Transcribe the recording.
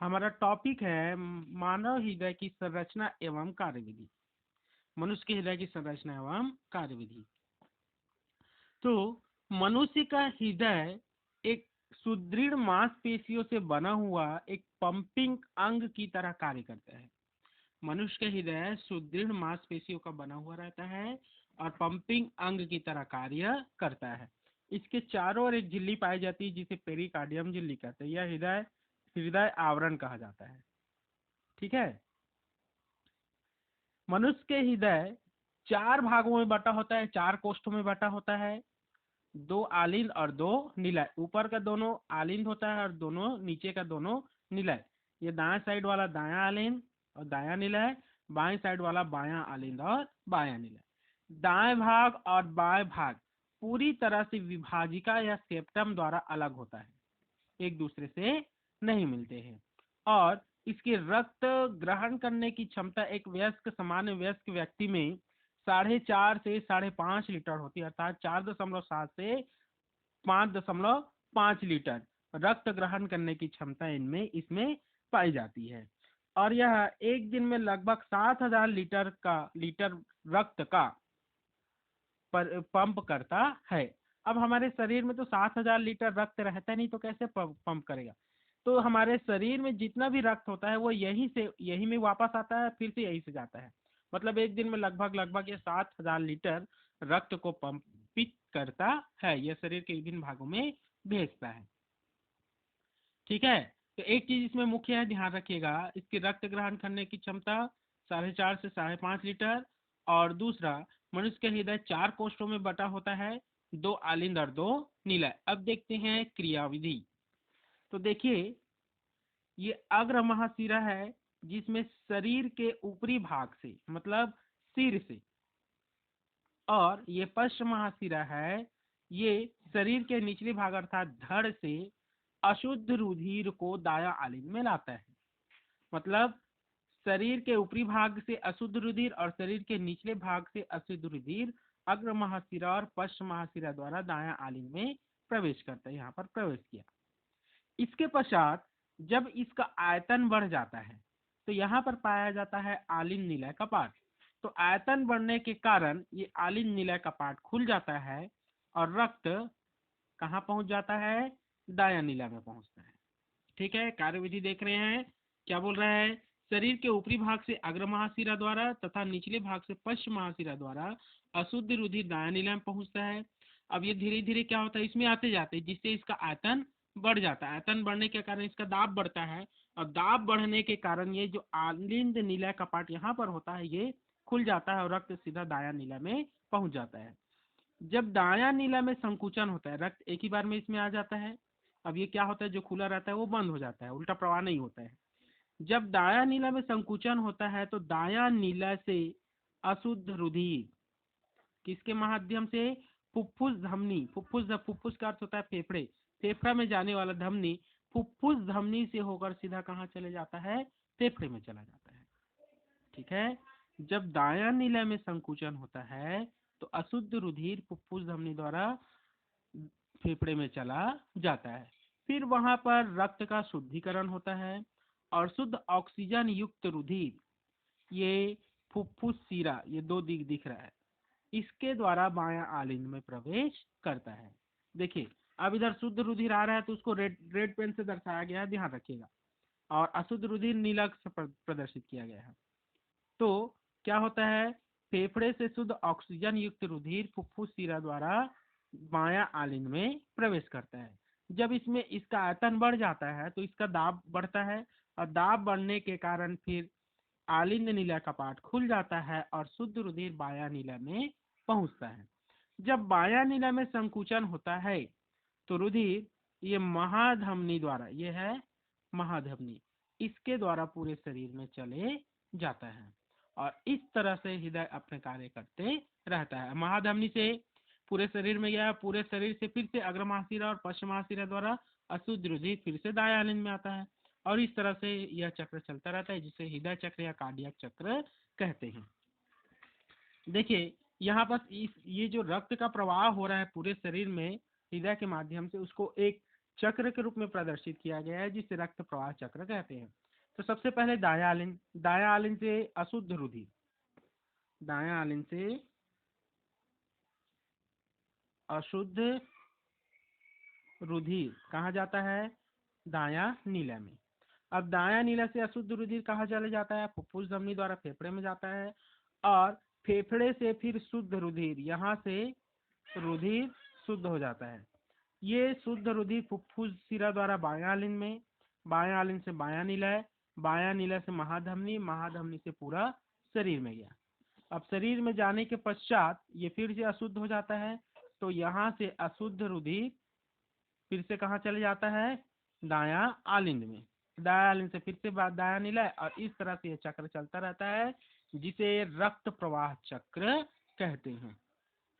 हमारा टॉपिक है मानव हृदय की संरचना एवं कार्यविधि। मनुष्य के हृदय की संरचना एवं कार्यविधि। तो मनुष्य का हृदय एक सुदृढ़ मांसपेशियों से बना हुआ एक पंपिंग अंग की तरह कार्य करता है। मनुष्य का हृदय सुदृढ़ मांसपेशियों का बना हुआ रहता है और पंपिंग अंग की तरह कार्य करता है। इसके चारों ओर एक झिल्ली पाई जाती है जिसे पेरिकार्डियम झिल्ली कहते हैं। यह हृदय हृदय आवरण कहा जाता है। ठीक है। मनुष्य के हृदय चार भागों में बटा होता है, चार कोष्ठों में बटा होता है। दो आलिंद और दो निलय। ऊपर का दोनों आलिंद होता है और दोनों नीचे का दोनों निलय। ये दाएं साइड वाला दायां आलिंद और दायां निलय, बाएं साइड वाला बायां आलिंद और बायां निलय। दाएं भाग और बाएं भाग पूरी तरह से विभाजिका या सेप्टम द्वारा अलग होता है, एक दूसरे से नहीं मिलते हैं। और इसके रक्त ग्रहण करने की क्षमता एक वयस्क सामान्य वयस्क व्यक्ति में 4.5 से 5.5 लीटर होती है, अर्थात 4.7 से 5.5 लीटर रक्त ग्रहण करने की क्षमता इनमें इसमें पाई जाती है। और यह एक दिन में लगभग 7,000 लीटर रक्त का पंप करता है। अब हमारे शरीर में तो 7,000 लीटर रक्त रहता नहीं, तो कैसे पंप करेगा? तो हमारे शरीर में जितना भी रक्त होता है वो यही में वापस आता है, फिर से यही से जाता है। मतलब एक दिन में लगभग ये 7,000 लीटर रक्त को पंपित करता है। यह शरीर के विभिन्न भागों में भेजता है। ठीक है। तो एक चीज इसमें मुख्य है, ध्यान रखिएगा, इसकी रक्त ग्रहण करने की क्षमता 4.5 से 5.5 लीटर। और दूसरा, मनुष्य के हृदय चार कोष्ठों में बटा होता है, दो आलिंद और दो निलय। अब देखते हैं क्रियाविधि। तो देखिए, ये अग्र महाशिरा है जिसमें शरीर के ऊपरी भाग से मतलब सिर से, और ये पश्च महाशिरा है, ये शरीर के निचले भाग अर्थात धड़ से अशुद्ध रुधिर को दाया आलिंद में लाता है। मतलब शरीर के ऊपरी भाग से अशुद्ध रुधिर और शरीर के निचले भाग से अशुद्ध रुधिर अग्र महाशिरा और पश्च महाशिरा द्वारा दाया आलिंद में प्रवेश करता है। यहाँ पर प्रवेश किया। इसके पश्चात जब इसका आयतन बढ़ जाता है तो यहाँ पर पाया जाता है आलिंद निलय कपाट। तो आयतन बढ़ने के कारण ये आलिंद निलय कपाट खुल जाता है और रक्त कहाँ पहुंच जाता है? दाया निलय में पहुंचता है। ठीक है। कार्यविधि देख रहे हैं, क्या बोल रहा है? शरीर के ऊपरी भाग से अग्र महाशिरा द्वारा तथा निचले भाग से पश्च महाशिरा द्वारा अशुद्ध रुधिर दाया निलय में पहुंचता है। अब ये धीरे धीरे क्या होता है, इसमें आते जाते जिससे इसका आयतन बढ़ जाता है। आयतन बढ़ने के कारण इसका दाब बढ़ता है और दाब बढ़ने के कारण ये जो आलिंद निलय कपाट यहाँ पर होता है ये खुल जाता है और रक्त सीधा दाया निलय में पहुंच जाता है। जब दाया नीला में संकुचन होता है, रक्त एक ही बार में इसमें आ जाता है। अब ये क्या होता है, जो खुला रहता है वो बंद हो जाता है, उल्टा प्रवाह नहीं होता है। जब दाया नीला में संकुचन होता है तो दाया नीला से अशुद्ध रुधिर किसके माध्यम से? फुफ्फुस धमनी। फुफ्फुस का अर्थ होता है फेफड़े। फेफड़ा में जाने वाला धमनी फुफ्फुस धमनी से होकर सीधा कहाँ चले जाता है? फेफड़े में चला जाता है। ठीक है। जब दाया नीला में संकुचन होता है तो अशुद्ध रुधिर फुफ्फुस धमनी द्वारा फेफड़े में चला जाता है। फिर वहां पर रक्त का शुद्धिकरण होता है और शुद्ध ऑक्सीजन युक्त रुधिर, ये फुफ्फुस सीरा, ये दो दिख रहा है, इसके द्वारा बायां आलिंद में प्रवेश करता है। देखिए, अब इधर शुद्ध रुधिर आ रहा है तो उसको रेड पेन से दर्शाया गया है, ध्यान रखिएगा। और अशुद्ध रुधिर नीला से प्रदर्शित किया गया है। तो क्या होता है, फेफड़े से शुद्ध ऑक्सीजन युक्त रुधिर फुफ्फुस शिरा द्वारा बायां आलिंद में प्रवेश करता है। जब इसमें इसका आयतन बढ़ जाता है तो इसका दाब बढ़ता है और दाब बढ़ने के कारण फिर आलिंद नीला कपाट खुल जाता है और शुद्ध रुधिर बायां नीला में पहुंचता है। जब बायां नीला में संकुचन होता है तो रुधिर ये महाधमनी द्वारा, ये है महाधमनी, इसके द्वारा पूरे शरीर में चले जाता है और इस तरह से हृदय अपने कार्य करते रहता है। महाधमनी से पूरे शरीर में गया, पूरे शरीर से फिर से अग्र महाशिरा और पश्च महाशिरा द्वारा अशुद्ध रुधिर फिर से दाया आलिंद में आता है और इस तरह से यह चक्र चलता रहता है जिसे हृदय चक्र या कार्डियक चक्र कहते हैं। देखिए, यहाँ पर ये जो रक्त का प्रवाह हो रहा है पूरे शरीर में हृदय के माध्यम से, उसको एक चक्र के रूप में प्रदर्शित किया गया है, जिसे रक्त प्रवाह चक्र कहते हैं। तो सबसे पहले दायां आलिन से अशुद्ध रुधिर, दायां आलिन से अशुद्ध रुधिर कहाँ जाता है? दायां नीला में। अब दायां नीला से अशुद्ध रुधिर कहाँ चले जाता है? फुफ्फुस धमनी द्वारा फेफड़े में जाता है, और फेफड़े से फिर शुद्ध रुधिर, यहाँ से रुधिर शुद्ध हो जाता है। ये शुद्ध रुधिर फुफ्फुस शिरा द्वारा बायां आलिन में, बायां आलिन से बायां नीला है, बायां नीला से महाधमनी, महाधमनी से पूरा शरीर में गया। अब शरीर में जाने के पश्चात ये फिर से अशुद्ध हो जाता है, तो यहाँ से अशुद्ध रुधिर फिर से कहाँ चले जाता है? दायां आलिंद में। दायां आलिंद से फिर से दायां नीला है, और इस तरह से ये चक्र चलता रहता है, जिसे रक्त प्रवाह चक्र कहते हैं।